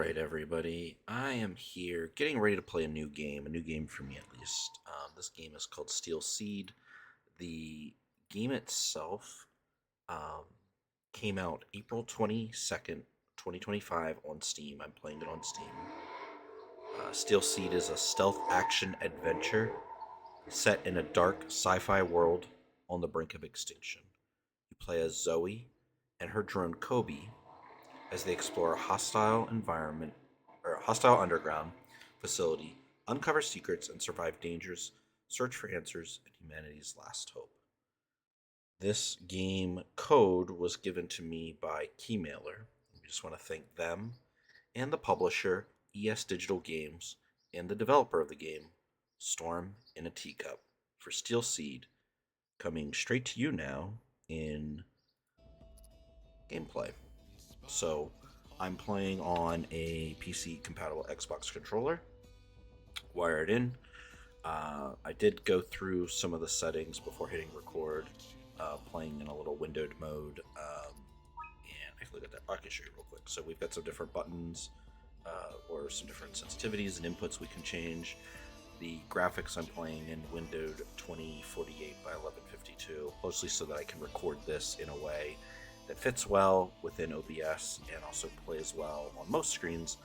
Alright, everybody. I am here getting ready to play a new game for me at least. This game is called Steel Seed. The game itself um, came out April 22nd, 2025 on Steam. I'm playing it on Steam. Steel Seed is a stealth action adventure set in a dark sci fi world on the brink of extinction. You play as Zoe and her drone Koby as they explore a hostile environment or a hostile underground facility, uncover secrets, and survive dangers, search for answers, and humanity's last hope. This game code was given to me by Keymailer. We just want to thank them and the publisher, ES Digital Games, and the developer of the game, Storm in a Teacup, for Steel Seed, coming straight to you now in gameplay. So I'm playing on a PC compatible Xbox controller, wired in. I did go through some of the settings before hitting record, playing in a little windowed mode. And I can look at that. I can show you real quick. So we've got some different buttons or some different sensitivities and inputs we can change. The graphics I'm playing in windowed 2048 by 1152, mostly so that I can record this in a way that fits well within OBS and also plays well on most screens.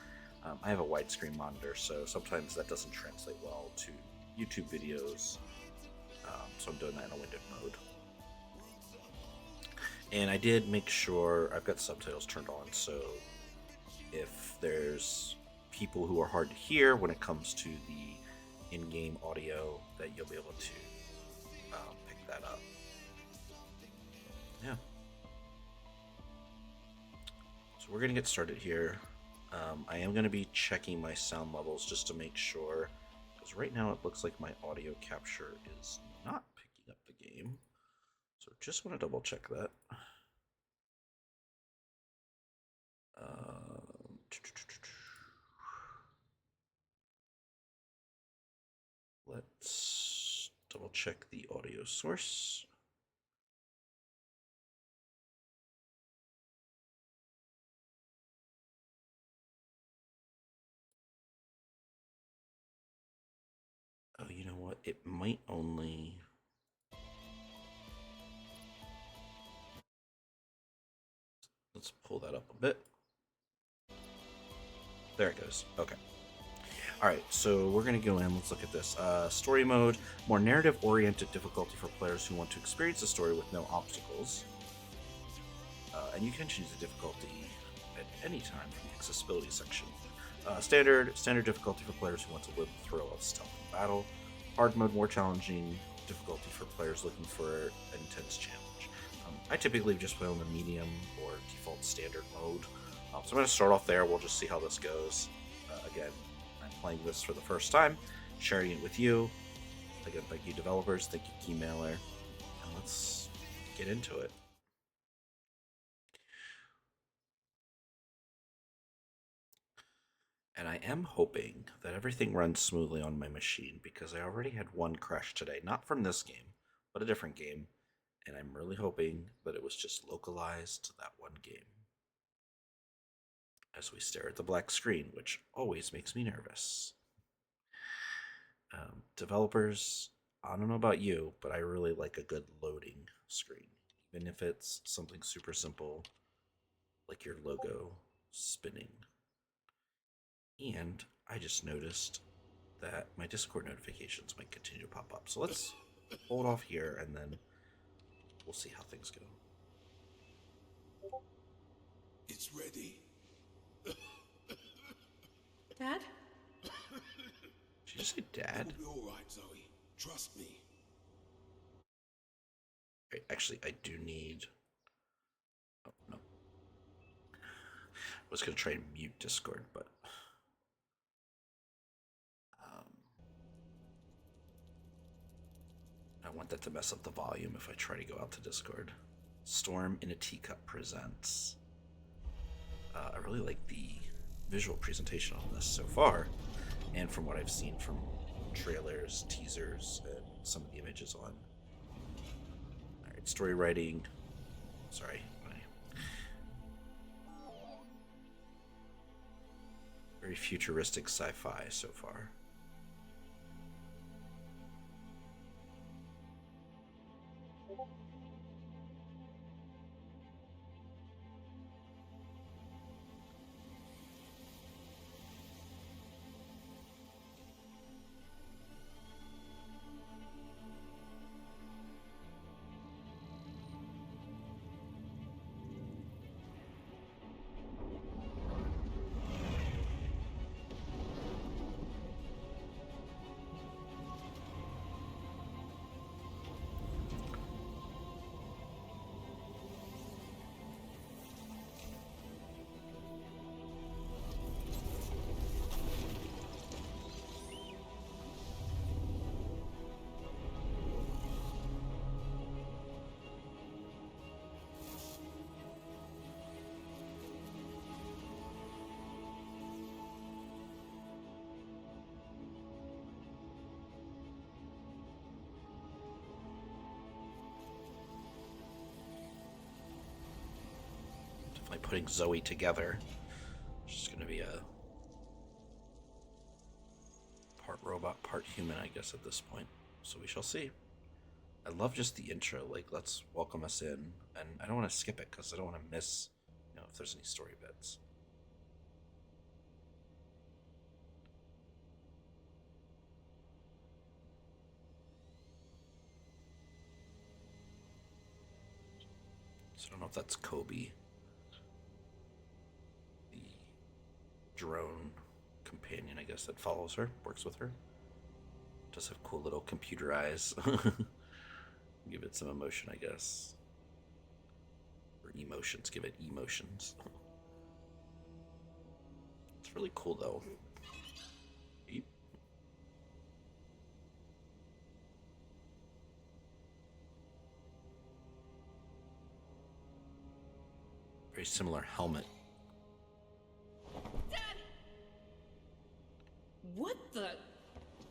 I have a widescreen monitor, so sometimes that doesn't translate well to YouTube videos, so I'm doing that in a windowed mode. And I did make sure I've got subtitles turned on, so if there's people who are hard to hear when it comes to the in-game audio, that you'll be able to pick that up. Yeah. So we're going to get started here. I am going to be checking my sound levels just to make sure, because right now it looks like my audio capture is not picking up the game. So just want to double check that. Let's double check the audio source. Oh, you know what? It might only... Let's pull that up a bit. There it goes. Okay. Alright, so we're going to go in. Let's look at this. Story mode. More narrative-oriented difficulty for players who want to experience the story with no obstacles. And you can choose the difficulty at any time from the accessibility section. Standard difficulty for players who want to live the thrill of stealth and battle. Hard mode, more challenging difficulty for players looking for an intense challenge. I typically just play on the medium or default standard mode. So I'm going to start off there. We'll just see how this goes. Again, I'm playing this for the first time, sharing it with you. Again, thank you developers, thank you Keymailer, and let's get into it. And I am hoping that everything runs smoothly on my machine, because I already had one crash today, not from this game, but a different game, and I'm really hoping that it was just localized to that one game. As we stare at the black screen, which always makes me nervous. Developers, I don't know about you, but I really like a good loading screen, even if it's something super simple like your logo spinning. And I just noticed that my Discord notifications might continue to pop up. So let's hold off here and then we'll see how things go. It's ready. Dad? Did you say Dad? It'll be all right, Zoe. Trust me. Wait, actually, I do need... Oh, no. I was going to try and mute Discord, but... I want that to mess up the volume if I try to go out to Discord. Storm in a Teacup presents. I really like the visual presentation on this so far, and from what I've seen from trailers, teasers, and some of the images on. Alright, story writing. Sorry. futuristic sci-fi so far. Definitely putting Zoe together. She's going to be a part robot, part human, I guess, at this point. So we shall see. I love just the intro. Like, let's welcome us in. And I don't want to skip it because I don't want to miss, if there's any story bits. So I don't know if that's Koby, the drone companion, I guess, that follows her, works with her. Does have cool little computer eyes. Give it some emotion, I guess. Or emotions. Give it emotions. It's really cool, though. Beep. Very similar helmet. Dad! What the?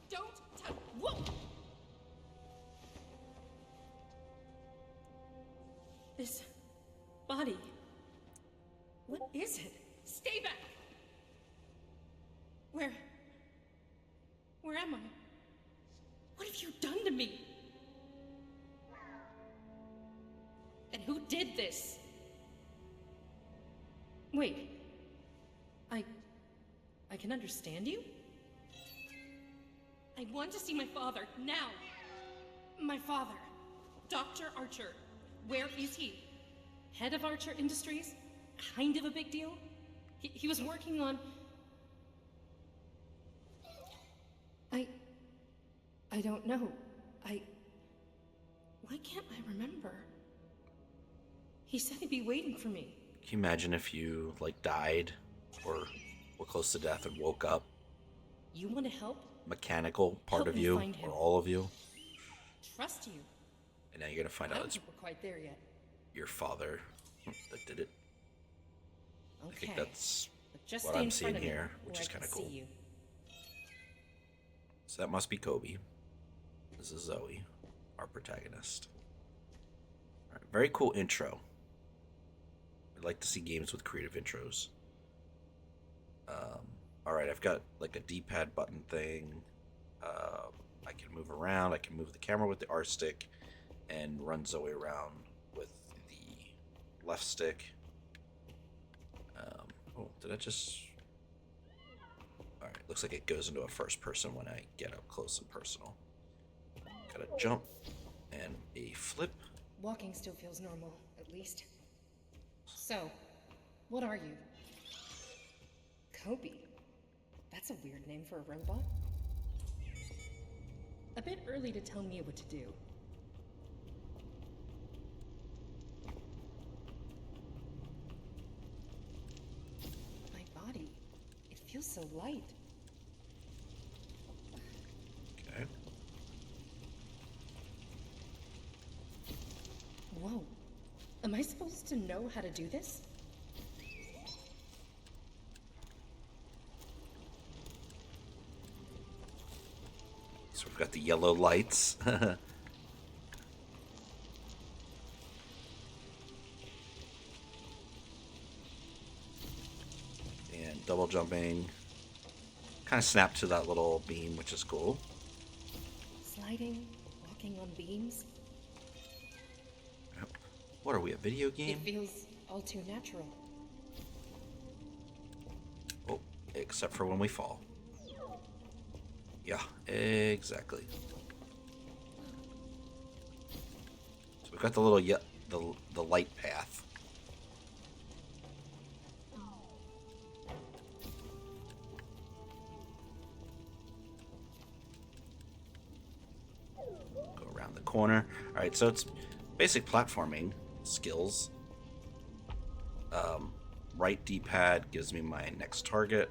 Don't touch. Whoa! This body. What is it? Stay back! Where am I? What have you done to me? And who did this? Wait. I can understand you? I want to see my father, now! My father, Dr. Archer. Where is he? Head of Archer Industries? Kind of a big deal? He was working on... I don't know. Why can't I remember? He said he'd be waiting for me. Can you imagine if you, died or were close to death and woke up? You want to help? Mechanical part Help of me you, find him. or all of you. Trust you. And now you're going to find I out don't it's think we're quite there yet. your father that did it. Okay. I think that's But just what stay I'm in front seeing of me here, which where is I can kinda see cool. you. So that must be Koby. This is Zoe, our protagonist. All right, very cool intro. I'd like to see games with creative intros. All right, I've got a D-pad button thing. I can move around. I can move the camera with the R stick and run Zoe around with the left stick. Oh, did I just... All right, looks like it goes into a first person when I get up close and personal. Got a jump and a flip. Walking still feels normal, at least. So, what are you? Koby. That's a weird name for a robot. A bit early to tell me what to do. My body, it feels so light. Okay. Whoa. Am I supposed to know how to do this? So we've got the yellow lights. And double jumping. Kind of snap to that little beam, which is cool. Sliding, walking on beams. What are we, a video game? It feels all too natural. Oh, except for when we fall. Yeah, exactly. So we've got the little the light path. Go around the corner. All right, so it's basic platforming skills. Right D-pad gives me my next target.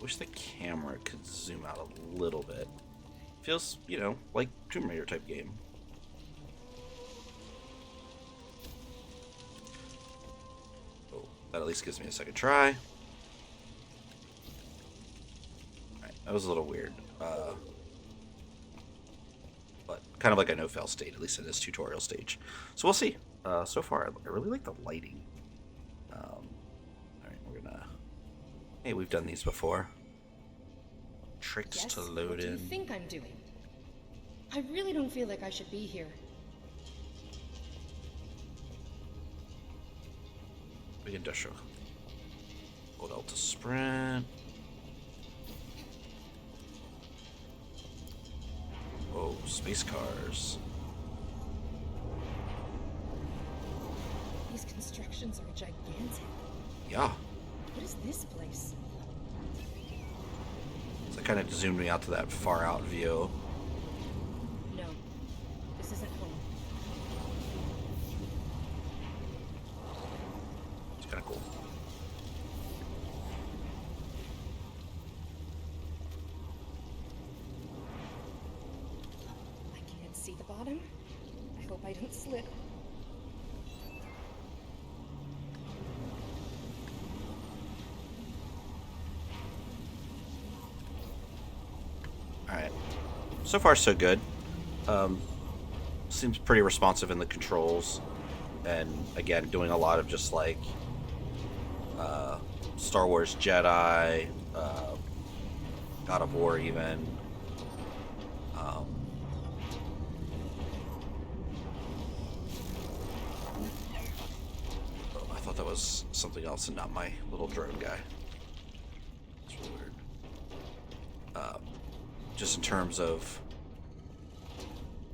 Wish the camera could zoom out a little bit. Feels, you know, like Tomb Raider type game. Oh, that at least gives me a second try. Alright, that was a little weird. But kind of like a no-fail state, at least in this tutorial stage. So we'll see. So far, I really like the lighting. Alright, we're gonna... Hey, we've done these before. Tricks Yes? to load What do you in. think I'm doing? I really don't feel like I should be here. Big industrial. Hold L to sprint. Whoa, space cars. These constructions are gigantic. Yeah. What is this place? So it kind of zoomed me out to that far out view. No, this isn't home. It's kind of cool. I can't see the bottom. I hope I don't slip. Alright. So far, so good. Seems pretty responsive in the controls. And again, doing a lot of just like Star Wars Jedi, God of War even. Oh, I thought that was something else and not my little drone guy. It's really weird. Just in terms of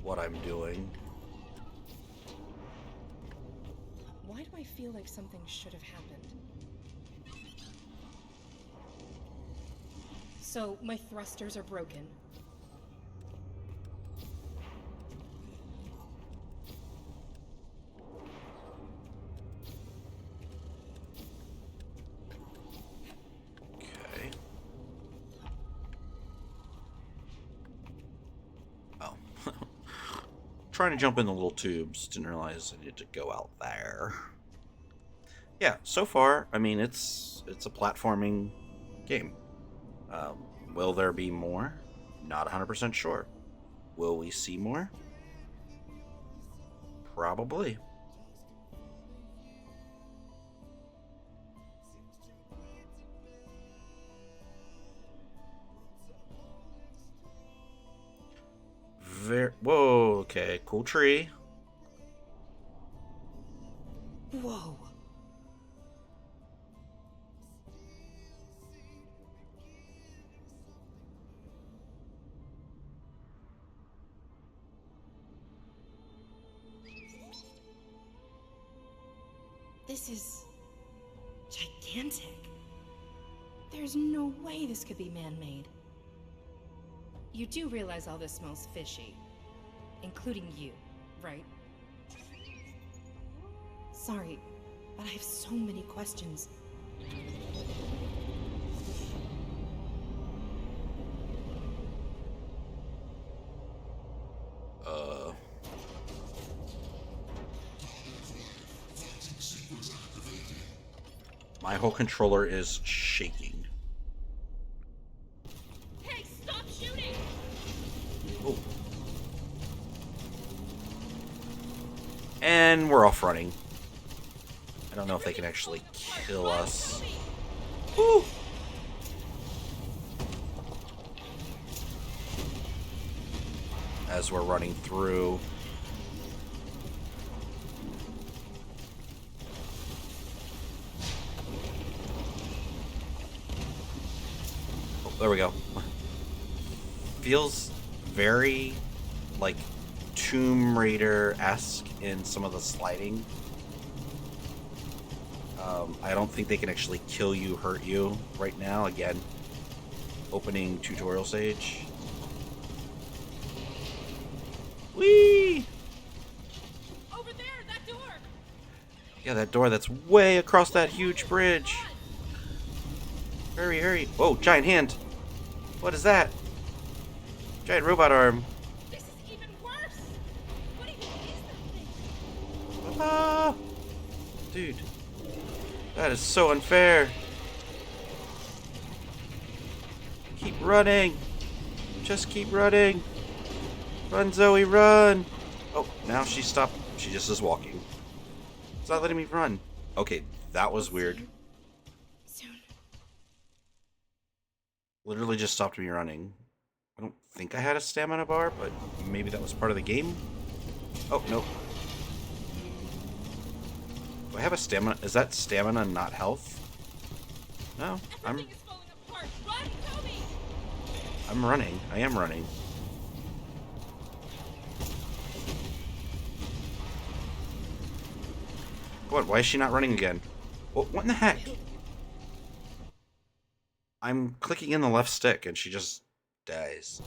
what I'm doing. Why do I feel like something should have happened? So, my thrusters are broken. Okay. Oh. Trying to jump in the little tubes. Didn't realize I needed to go out there. Yeah, so far, I mean, it's a platforming game. Will there be more? Not 100% sure. Will we see more? Probably. Whoa, okay, cool tree. Whoa! This is gigantic. There's no way this could be man-made. You do realize all this smells fishy, including you, right? Sorry, but I have so many questions. My whole controller is shaking. Hey, stop shooting! Oh. And we're off running. I don't know if they can actually kill us. Woo! As we're running through. Oh, there we go. Feels very like Tomb Raider-esque in some of the sliding. I don't think they can actually kill you, hurt you right now. Again, opening tutorial stage. Whee! Over there, that door. Yeah, that door that's way across that huge bridge. Hurry, hurry. Whoa, giant hand. What is that? Giant robot arm. This is even worse. What even is that thing? Ah! Dude. That is so unfair. Keep running. Just keep running. Run, Zoe, run. Oh, now she stopped. She just is walking. It's not letting me run. Okay, that was weird. Soon. Literally just stopped me running. I don't think I had a stamina bar, but maybe that was part of the game. Oh, no. Do I have a stamina? Is that stamina, not health? No, Everything is falling apart. Run, Koby. I'm running. I am running. What? Why is she not running again? What in the heck? I'm clicking in the left stick and she just dies.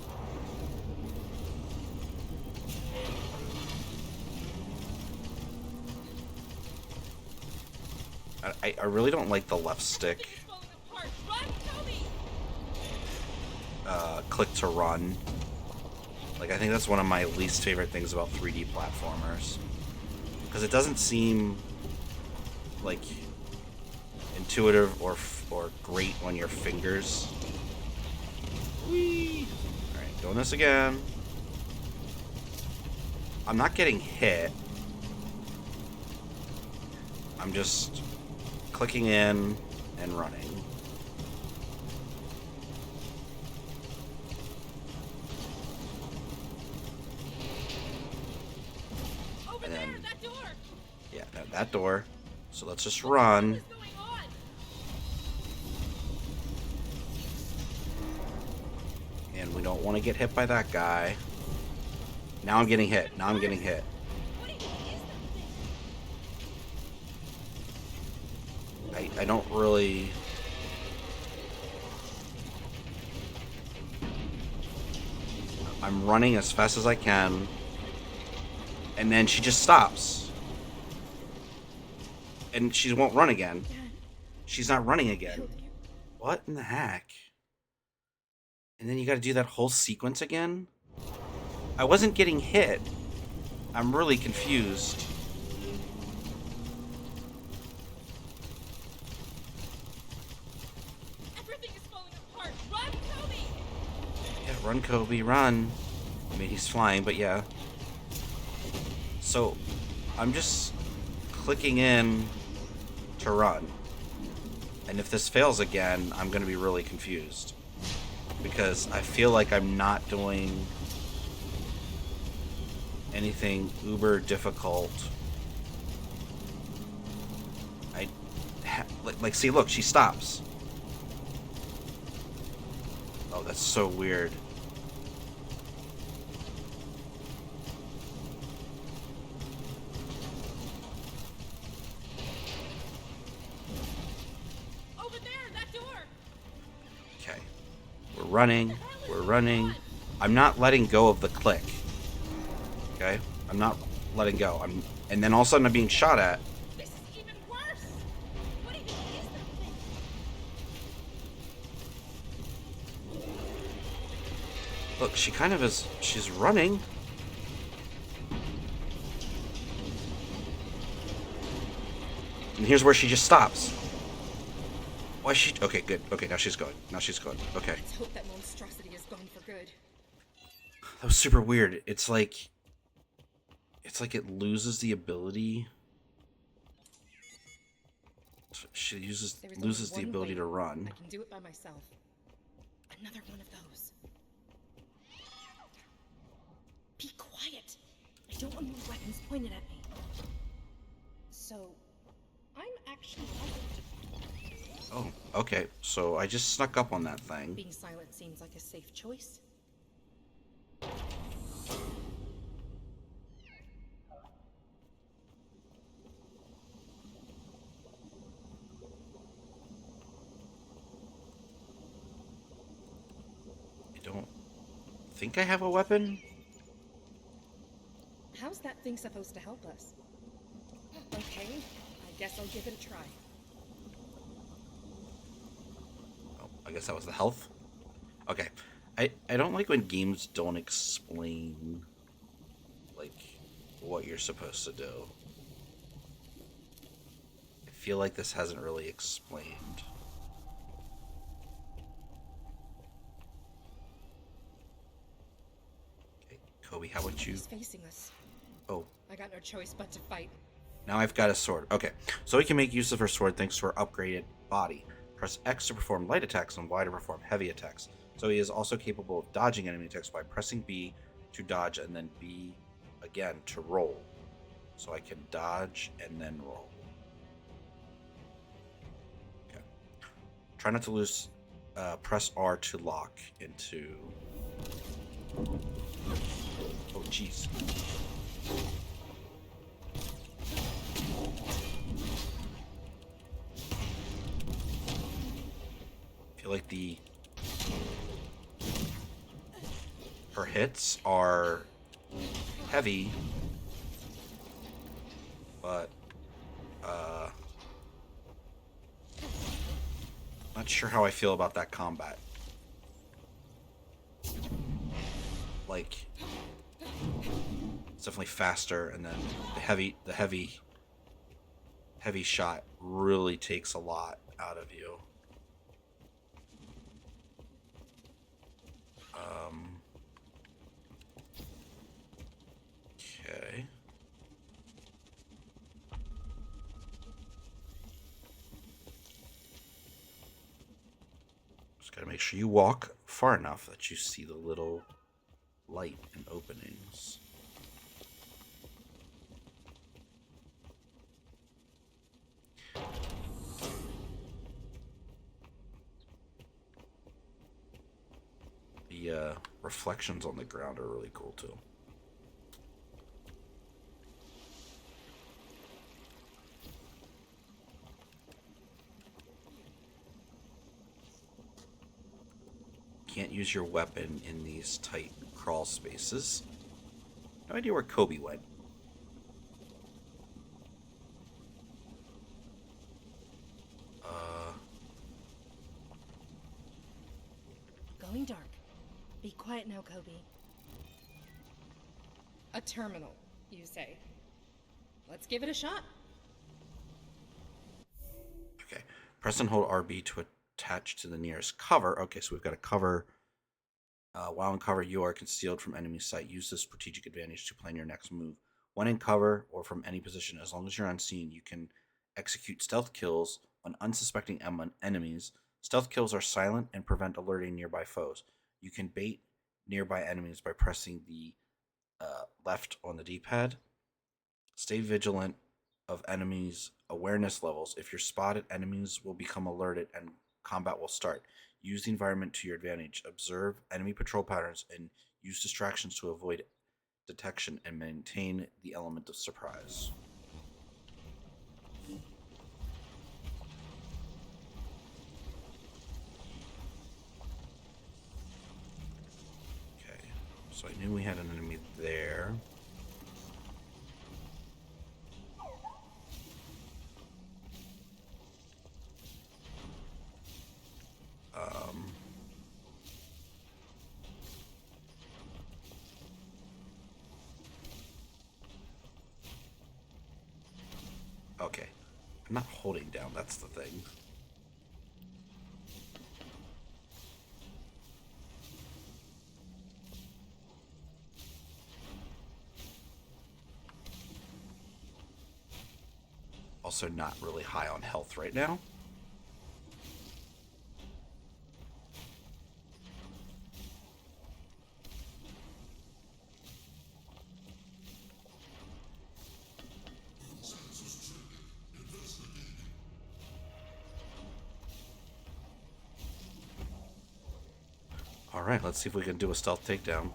I really don't like the left stick. Click to run. Like, I think that's one of my least favorite things about 3D platformers. Because it doesn't seem like intuitive or great on your fingers. Whee! Alright, doing this again. I'm not getting hit. I'm just clicking in and running. Over And there, then, that door. yeah, that door. So let's just run. What is going on? And we don't want to get hit by that guy. Now I'm getting hit. Now I'm getting hit. What even is that thing? I don't really... I'm running as fast as I can. And then she just stops. And she won't run again. Dad She's not running again. killed you. What in the heck? And then you gotta do that whole sequence again? I wasn't getting hit. I'm really confused. Everything is falling apart. Run, Koby. Yeah, run, Kobe, run. I mean, he's flying, but yeah. So, I'm just clicking in to run. And if this fails again, I'm gonna be really confused. Because I feel like I'm not doing anything uber difficult. Like, see, look, she stops. Oh, that's so weird. Over there, that door. Okay. We're running. We're running. I'm not letting go of the click. Okay? I'm not letting go. And then all of a sudden I'm being shot at. This is even worse. What even is that thing? Look, she kind of is. She's running. And here's where she just stops. Why is she... Okay, good. Okay, now she's going. Now she's going. Okay. Let's hope that monstrosity is gone for good. That was super weird. It's like... It's like it loses the ability. She loses the ability to run. I can do it by myself. Another one of those. Be quiet. I don't want more weapons pointed at me. So, I'm actually Oh, okay. So I just snuck up on that thing. being silent seems like a safe choice. I don't think I have a weapon. How's that thing supposed to help us? Okay, I guess I'll give it a try. Oh, I guess that was the health. Okay. I don't like when games don't explain like what you're supposed to do. I feel like this hasn't really explained. Okay, Koby, how about you? He's facing us. Oh, I got no choice but to fight. now I've got a sword. Okay, so we can make use of her sword thanks to her upgraded body. Press X to perform light attacks and Y to perform heavy attacks. So he is also capable of dodging enemy attacks by pressing B to dodge and then B again to roll. So I can dodge and then roll. Okay. Try not to lose. Press R to lock into. Oh, jeez. I feel like her hits are heavy, but not sure how I feel about that combat. Like, it's definitely faster, and then the heavy shot really takes a lot out of you. Okay. Just gotta make sure you walk far enough that you see the little light and openings. The reflections on the ground are really cool too. Can't use your weapon in these tight crawl spaces. No idea where Koby went. Going dark. Be quiet now, Koby. A terminal, you say? Let's give it a shot. Okay. Press and hold RB to attach to the nearest cover. Okay, so we've got a cover. While in cover, you are concealed from enemy sight. Use this strategic advantage to plan your next move. When in cover or from any position, as long as you're unseen, you can execute stealth kills on unsuspecting enemies. Stealth kills are silent and prevent alerting nearby foes. You can bait nearby enemies by pressing the left on the D-pad. Stay vigilant of enemies' awareness levels. If you're spotted, enemies will become alerted and combat will start. Use the environment to your advantage. Observe enemy patrol patterns and use distractions to avoid detection and maintain the element of surprise. Okay, so I knew we had an enemy there. Okay. I'm not holding down, that's the thing. also not really high on health right now. Alright, let's see if we can do a stealth takedown.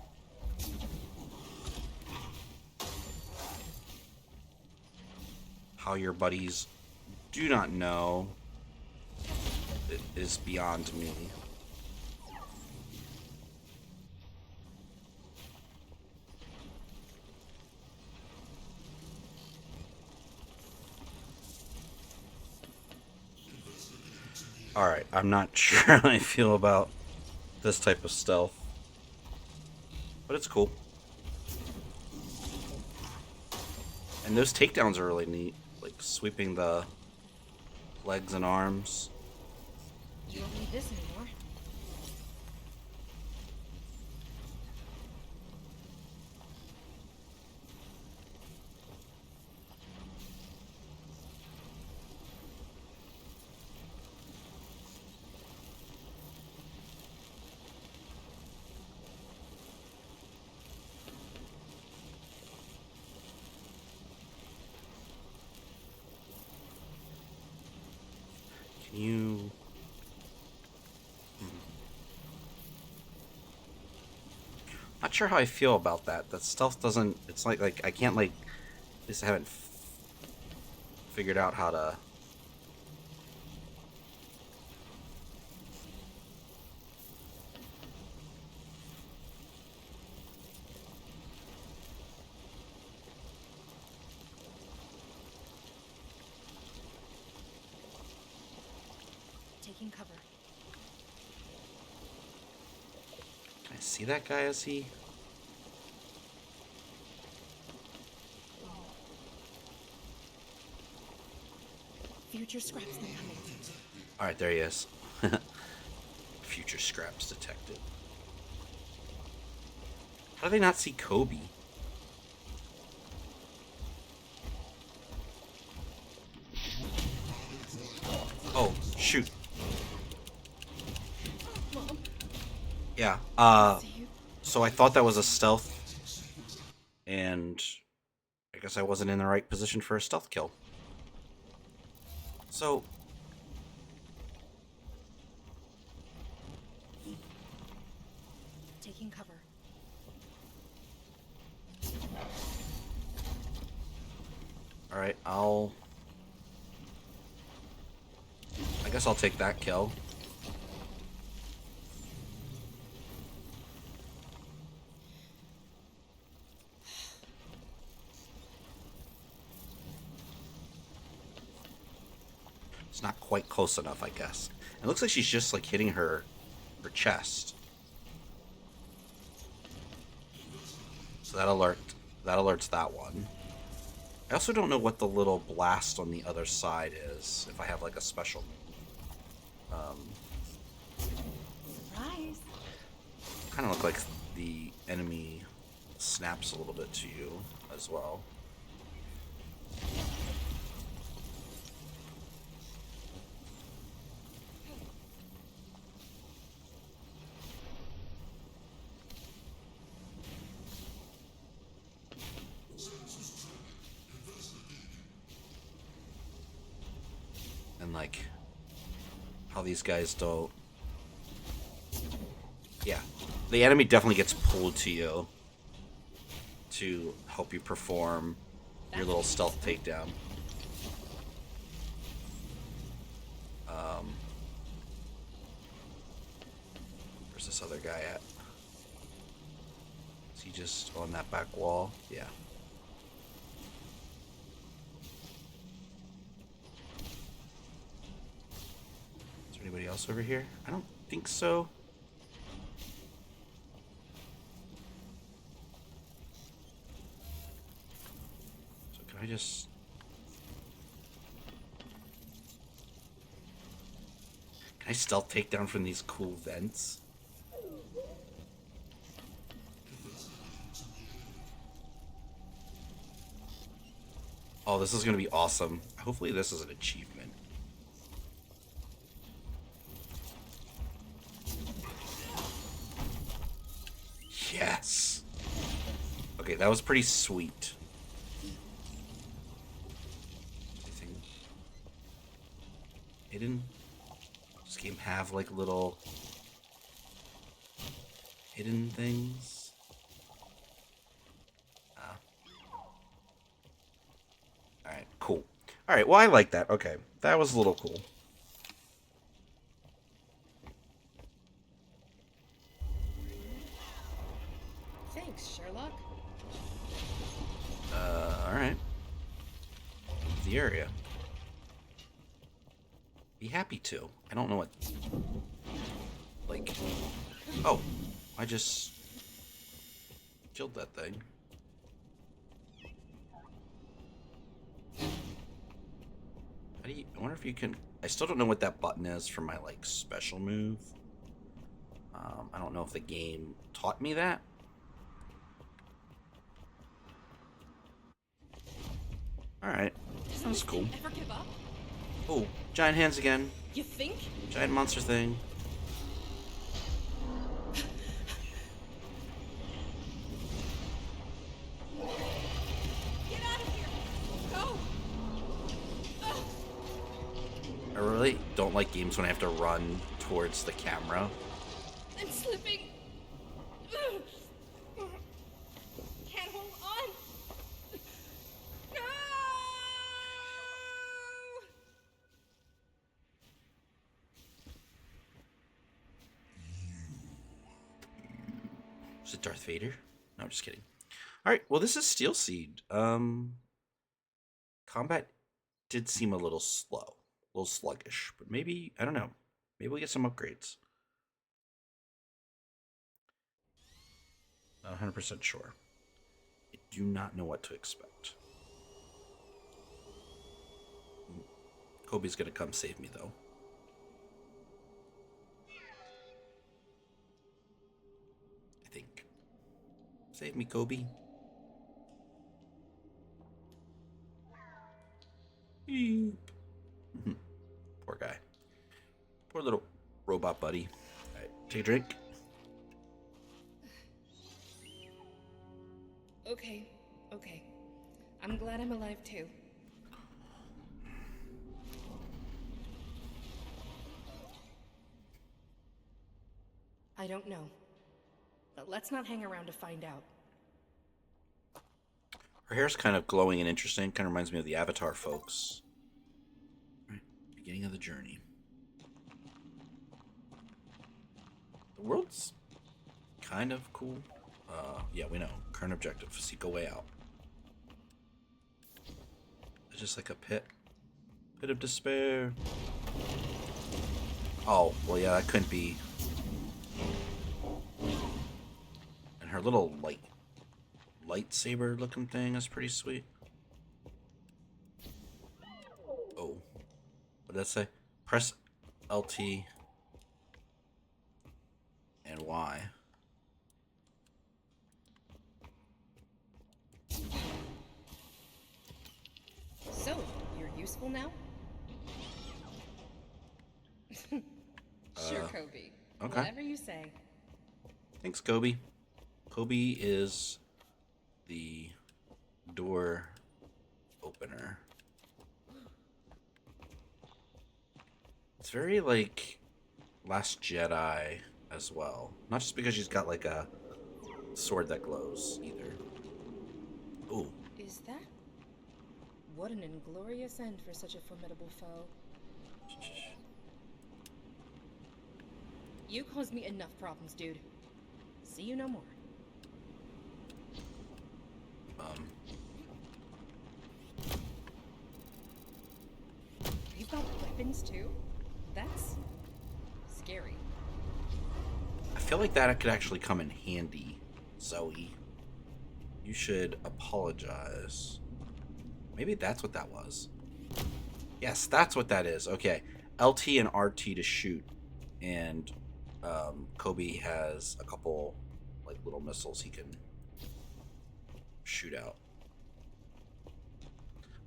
How your buddies do not know it is beyond me. Alright, I'm not sure how I feel about this type of stealth, but it's cool. And those takedowns are really neat, like sweeping the legs and arms. You don't need this anymore. Can you... Not sure how I feel about that. That stealth doesn't... It's like I can't, like... At least I haven't figured out how to... Taking cover. Can I see that guy as he... Future scraps incoming. Alright, there he is. Future scraps detected. How do they not see Koby? Oh, shoot. Mom, Yeah, see you. so I thought that was a stealth, and I guess I wasn't in the right position for a stealth kill. So, Taking cover. alright, I guess I'll take that kill. It's not quite close enough, I guess. It looks like she's just like hitting her chest. So that alerts that one. I also don't know what the little blast on the other side is. If I have like a special. Surprise. Kind of look like the enemy snaps a little bit to you as well. And like how these guys don't... Yeah, the enemy definitely gets pulled to you to help you perform your little stealth takedown. Where's this other guy at? Is he just on that back wall? Yeah. Is there anybody else over here? I don't think so. So can I just... Can I stealth take down from these cool vents? Oh, this is gonna be awesome. Hopefully this is an achievement. Yes! Okay, that was pretty sweet. Anything hidden? Does this game have like little hidden things? Alright, cool. Alright, well I like that. Okay, that was a little cool. Thanks, Sherlock. Alright. The area. Be happy to. I don't know what... Like... Oh, I just... killed that thing. How do you... I wonder if you can... I still don't know what that button is for my, like, special move. I don't know if the game taught me that. Alright. That was cool. Ever give up? Oh, giant hands again. You think? Giant monster thing. Get out of here! Go! I really don't like games when I have to run towards the camera. I'm slipping. Can't hold on. No! Is it Darth Vader? No, I'm just kidding. Alright, well this is Steel Seed. Combat did seem a little slow. A little sluggish. But maybe, I don't know. Maybe we'll get some upgrades. Not 100% sure. I do not know what to expect. Kobe's gonna come save me though. I think. Save me, Kobe. Beep. Poor guy. Poor little robot buddy. Alright, take a drink. Okay. I'm glad I'm alive too. I don't know. But let's not hang around to find out. Her hair's kind of glowing and interesting. Kind of reminds me of the Avatar folks. Right, beginning of the journey. The world's kind of cool. Yeah, we know. Current objective. Seek a way out. It's just like a pit. Pit of despair. Oh, well, yeah, that couldn't be. And her little, like, lightsaber looking thing is pretty sweet. Oh. What did that say? Press LT and Y. So, you're useful now? Sure, Koby. Okay. Whatever you say. Thanks, Kobe. Kobe is the door opener. It's very like Last Jedi as well. Not just because she's got like a sword that glows either. Ooh. Is that? What an inglorious end for such a formidable foe. You caused me enough problems, dude. See you no more. You've got weapons too? That's scary. I feel like that could actually come in handy, Zoe. You should apologize. Maybe that's what that was. Yes, that's what that is. Okay. LT and RT to shoot. And Kobe has a couple like little missiles he can shoot out.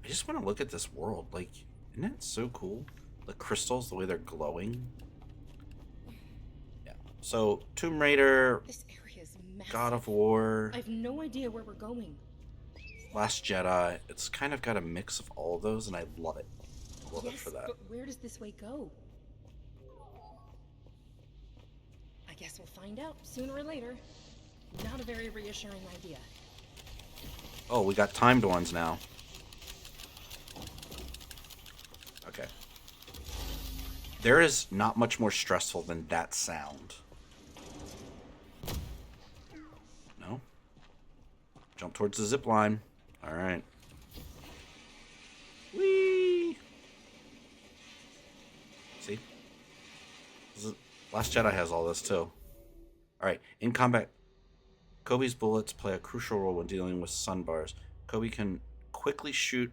I just want to look at this world. Like, isn't that so cool? The crystals, the way they're glowing. Yeah. So, Tomb Raider, This area is massive. God of War, I have no idea where we're going. Last Jedi. It's kind of got a mix of all of those, and I love it. Love it Yes, for that. but where does this way go? I guess we'll find out sooner or later. Not a very reassuring idea. Oh, we got timed ones now. Okay. There is not much more stressful than that sound. No? Jump towards the zip line. Alright. Whee! See? Last Jedi has all this too. Alright, in combat, Koby's bullets play a crucial role when dealing with sun bars. Koby can quickly shoot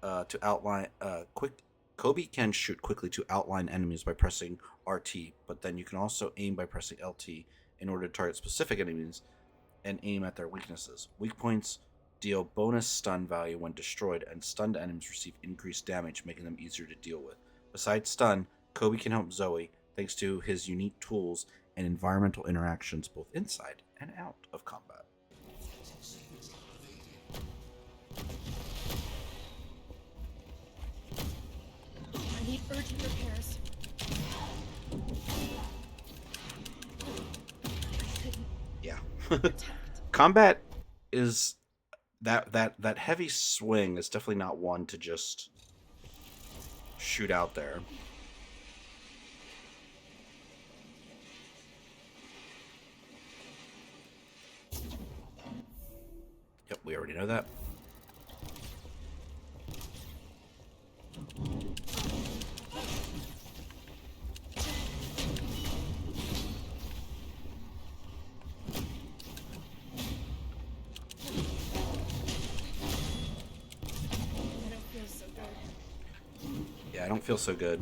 to outline Koby can shoot quickly to outline enemies by pressing RT, but then you can also aim by pressing LT in order to target specific enemies and aim at their weaknesses. Weak points deal bonus stun value when destroyed, and stunned enemies receive increased damage, making them easier to deal with. Besides stun, Koby can help Zoe thanks to his unique tools and environmental interactions both inside and out of combat. I need urgent repairs. Yeah. Protect. Combat is that heavy swing is definitely not one to just shoot out there. Yep, we already know that. I don't feel so good. Yeah, I don't feel so good.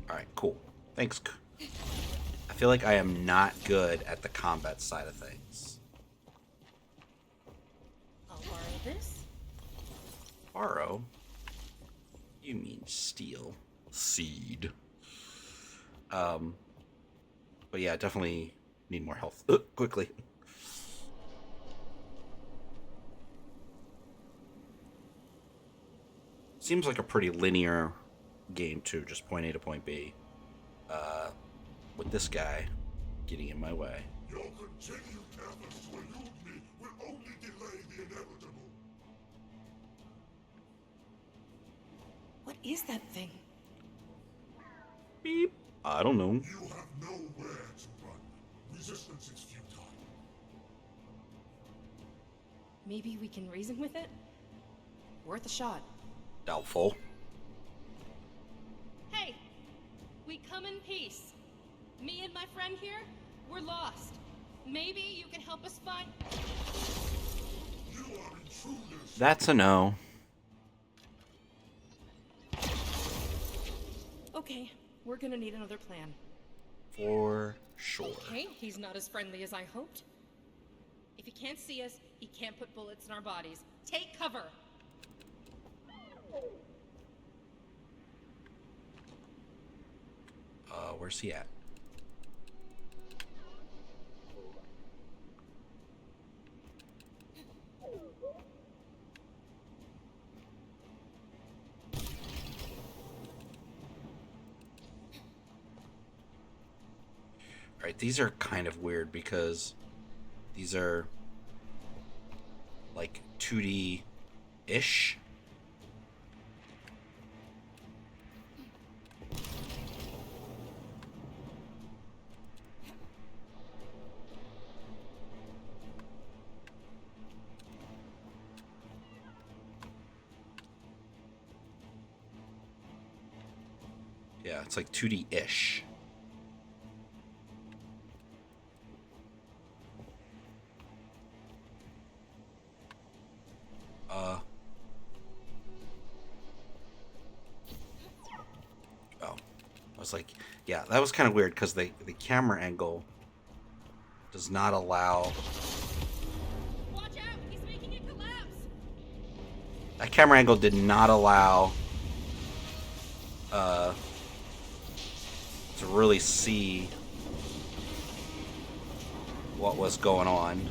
Alright, cool. Thanks. I feel like I am not good at the combat side of things. I'll borrow this. Borrow? You mean steal. Seed. But yeah, definitely need more health. Quickly. Seems like a pretty linear game too, just point A to point B. With this guy getting in my way. Your continued efforts to elude me will only delay the inevitable. What is that thing? Beep. I don't know. You have nowhere to run. Resistance is futile. Maybe we can reason with it? Worth a shot. Doubtful. Hey! We come in peace. Me and my friend here, we're lost. Maybe you can help us find... You are intruders. That's a no. Okay, we're gonna need another plan. For sure. Okay, he's not as friendly as I hoped. If he can't see us, he can't put bullets in our bodies. Take cover! Where's he at? Alright, these are kind of weird because these are like 2D-ish. Yeah, it's like 2D-ish. was like, yeah, that was kind of weird because the camera angle does not allow. Watch out! He's making it collapse! That camera angle did not allow to really see what was going on.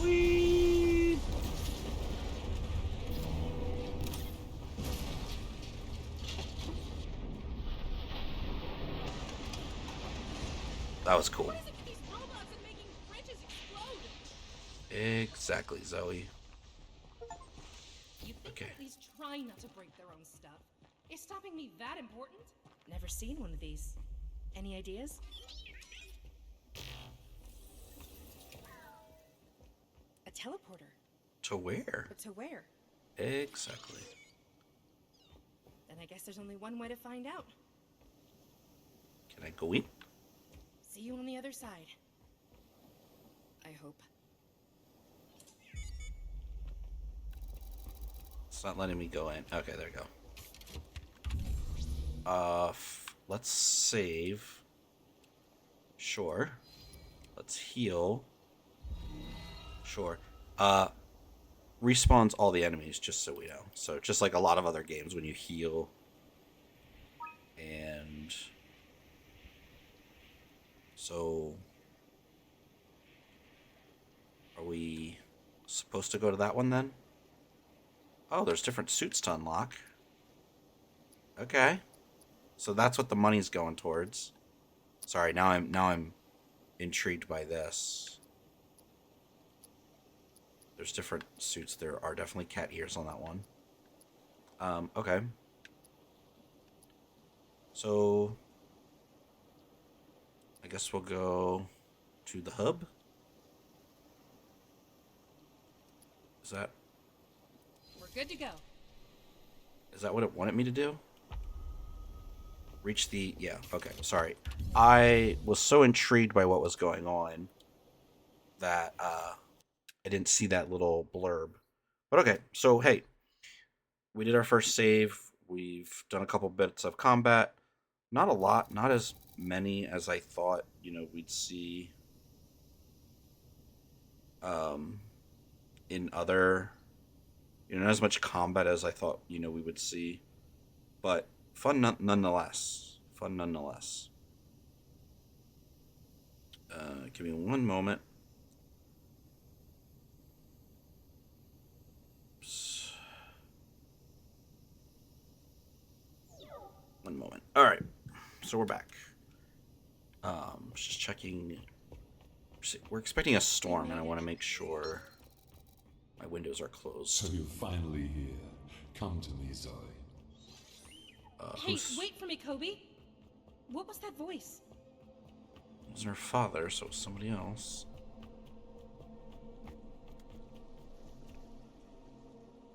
Whee! That was cool. What is it with these robots and making bridges explode? Exactly, Zoe. You'd think Okay. they'd at least try not to break their own stuff. Is stopping me that important? Never seen one of these. Any ideas? A teleporter. To where? But to where? Exactly. Then I guess there's only one way to find out. Can I go in? See you on the other side. I hope. It's not letting me go in. Okay, there we go. Let's save. Sure. Let's heal. Sure. Respawns all the enemies, just so we know. So just like a lot of other games, when you heal and so are we supposed to go to that one then? Oh, there's different suits to unlock. Okay. So that's what the money's going towards. Sorry, now I'm intrigued by this. There's different suits. There are definitely cat ears on that one. Okay. So I guess we'll go to the hub. Is that We're good to go. what it wanted me to do? Reach the... Yeah, okay, sorry. I was so intrigued by what was going on that I didn't see that little blurb. But okay, so hey, we did our first save. We've done a couple bits of combat. Not a lot, not as many as I thought, we'd see in other... not as much combat as I thought, we would see. But fun nonetheless. Fun nonetheless. Give me one moment. Oops. One moment. All right. So we're back. Just checking. We're expecting a storm, and I want to make sure my windows are closed. So you're finally here. Come to me, Zoe. Hey, wait for me, Koby. What was that voice? It wasn't her father, so it was somebody else.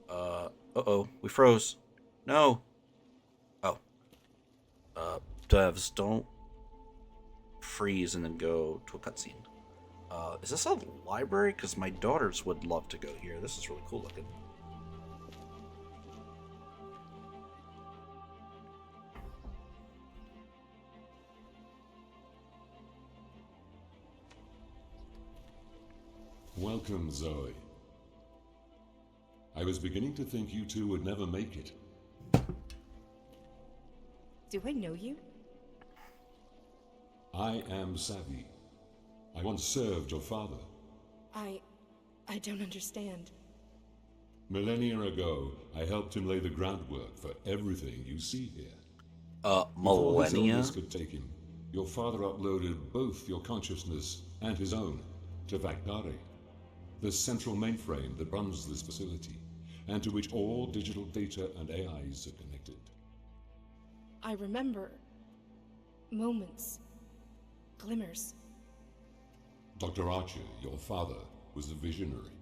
Uh-oh, we froze. No. Oh. Devs, don't freeze and then go to a cutscene. Is this a library? Because my daughters would love to go here. This is really cool looking. Welcome, Zoe. I was beginning to think you two would never make it. Do I know you? I am Savvy. I once served your father. I don't understand. Millennia ago, I helped him lay the groundwork for everything you see here. Before his Millennia? illness could take him, your father uploaded both your consciousness and his own to Vakdare, the central mainframe that runs this facility, and to which all digital data and AIs are connected. I remember moments, glimmers. Dr. Archer, your father, was a visionary.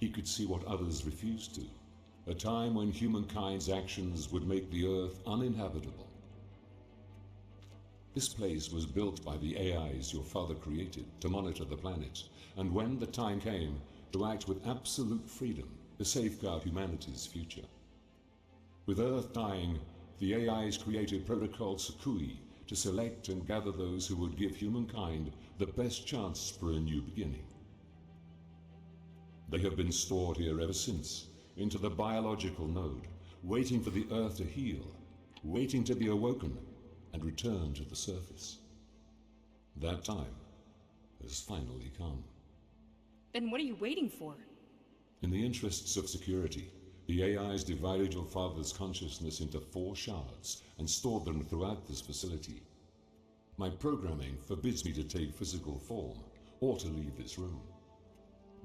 He could see what others refused to, a time when humankind's actions would make the Earth uninhabitable. This place was built by the AIs your father created to monitor the planet, and when the time came, to act with absolute freedom to safeguard humanity's future. With Earth dying, the AIs created Protocol Sakui to select and gather those who would give humankind the best chance for a new beginning. They have been stored here ever since, into the biological node, waiting for the Earth to heal, waiting to be awoken and return to the surface. That time has finally come. Then what are you waiting for? In the interests of security, the AIs divided your father's consciousness into 4 shards and stored them throughout this facility. My programming forbids me to take physical form or to leave this room.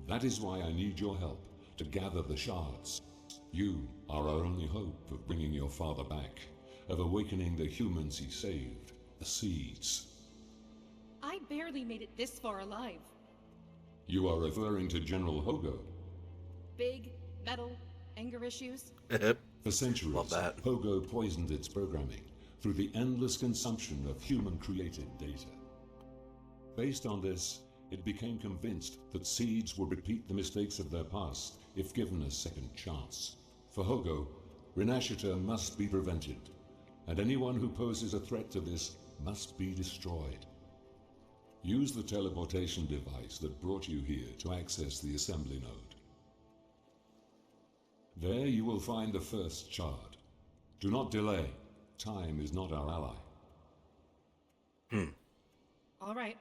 That is why I need your help to gather the shards. You are our only hope of bringing your father back, of awakening the humans he saved, the seeds. I barely made it this far alive. You are referring to General Hogo. Big, metal, anger issues. For centuries, Love that. Hogo poisoned its programming through the endless consumption of human-created data. Based on this, it became convinced that seeds would repeat the mistakes of their past if given a second chance. For Hogo, Renashita must be prevented, and anyone who poses a threat to this must be destroyed. Use the teleportation device that brought you here to access the assembly node. There you will find the first shard. Do not delay. Time is not our ally. All right.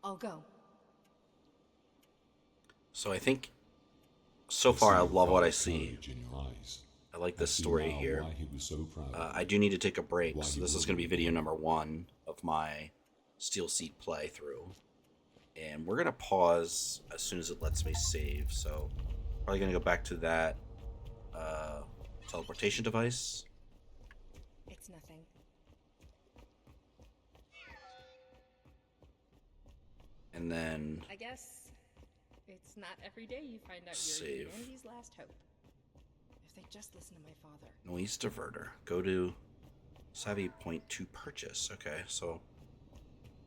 I'll go. So I think so far I love what I see. In your eyes. I like this See story now here. why he was so proud. I do need to take a break, Why so he this is was going to be so video proud. number 1 of my Steel Seed playthrough. And we're going to pause as soon as it lets me save, so probably going to go back to that teleportation device. It's nothing. And then I guess it's not every day you find out Save. you're humanity's last hope. If they just listen to my father. noise diverter. Go to Savvy Point to purchase. Okay, so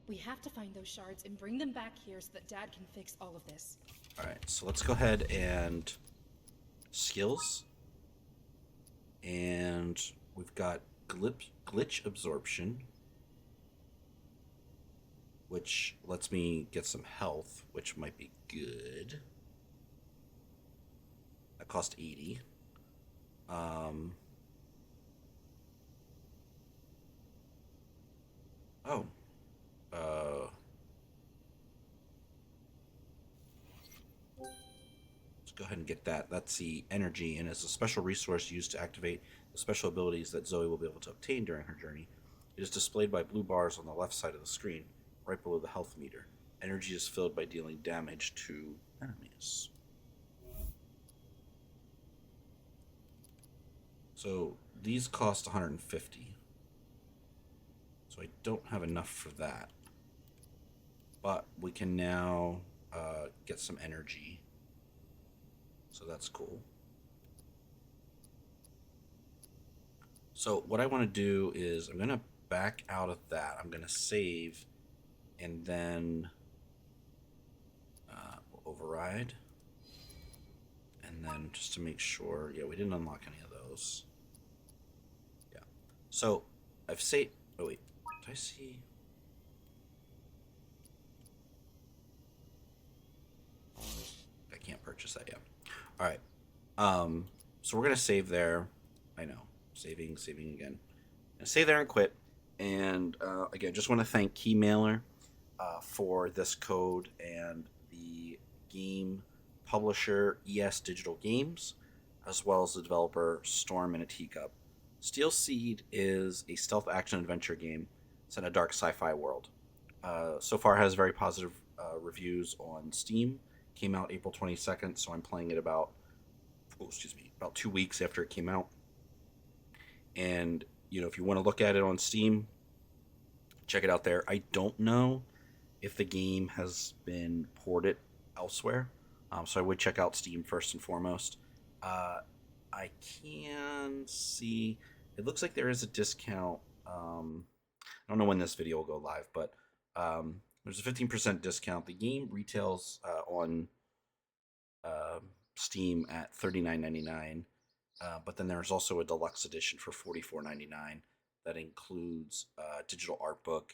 We have to find those shards and bring them back here so that Dad can fix all of this. alright, so let's go ahead and skills. And we've got glitch absorption, which lets me get some health, which might be good. That cost 80. Oh. Let's go ahead and get that. That's the energy, and it's a special resource used to activate the special abilities that Zoe will be able to obtain during her journey. It is displayed by blue bars on the left side of the screen, right below the health meter. Energy is filled by dealing damage to enemies. So these cost 150. So I don't have enough for that. But we can now get some energy. So that's cool. So what I want to do is I'm going to back out of that. I'm going to save and then we'll override. And then just to make sure, yeah, we didn't unlock any of those. Yeah. So I've saved, oh wait, did I see? I can't purchase that yet. All right. So we're gonna save there. I know, saving again. And save there and quit. And again, just want to thank Keymailer for this code and the game publisher ES Digital Games, as well as the developer Storm in a Teacup. Steel Seed is a stealth action adventure game set in a dark sci-fi world. So far has very positive reviews on Steam. Came out April 22nd, so I'm playing it about 2 weeks after it came out. And, you know, if you want to look at it on Steam, check it out there. I don't know if the game has been ported elsewhere, so I would check out Steam first and foremost. I can see, it looks like there is a discount. I don't know when this video will go live, but there's a 15% discount. The game retails on Steam at $39.99, But then there's also a deluxe edition for $44.99 that includes a digital art book,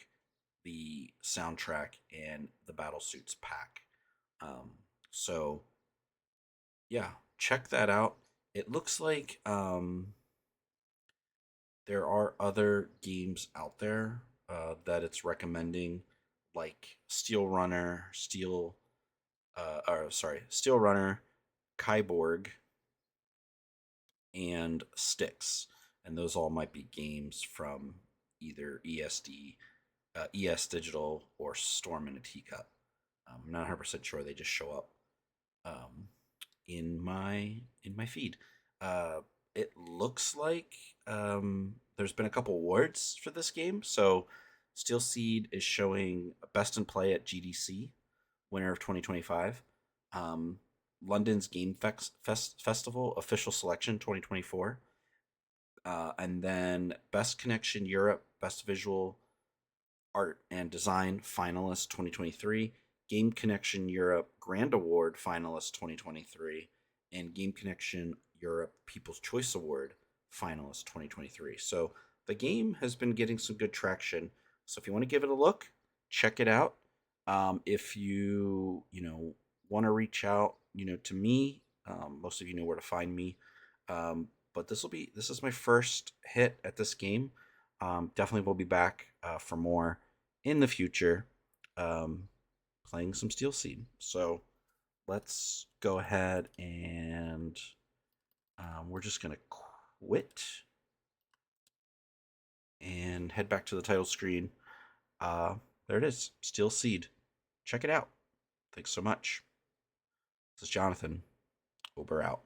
the soundtrack, and the battle suits pack. Um, so yeah, check that out. It looks like there are other games out there that it's recommending, like Steel Runner, Kyborg, and Styx, and those all might be games from either ES Digital, or Storm in a Teacup. I'm not 100% sure. They just show up um, in my feed. Uh, it looks like there's been a couple awards for this game. So Steel Seed is showing Best in Play at GDC, winner of 2025. Um, London's Festival official selection 2024. And then Best Connection Europe, Best Visual Art and Design finalist 2023, Game Connection Europe Grand Award finalist 2023, and Game Connection Europe People's Choice Award finalist 2023. So the game has been getting some good traction. So if you want to give it a look, check it out. If you want to reach out, to me, most of you know where to find me. But this is my first hit at this game. Definitely will be back for more in the future, um, playing some Steel Seed. So let's go ahead and we're just going to quit and head back to the title screen. There it is, Steel Seed. Check it out. Thanks so much. This is Jonathan. Over out.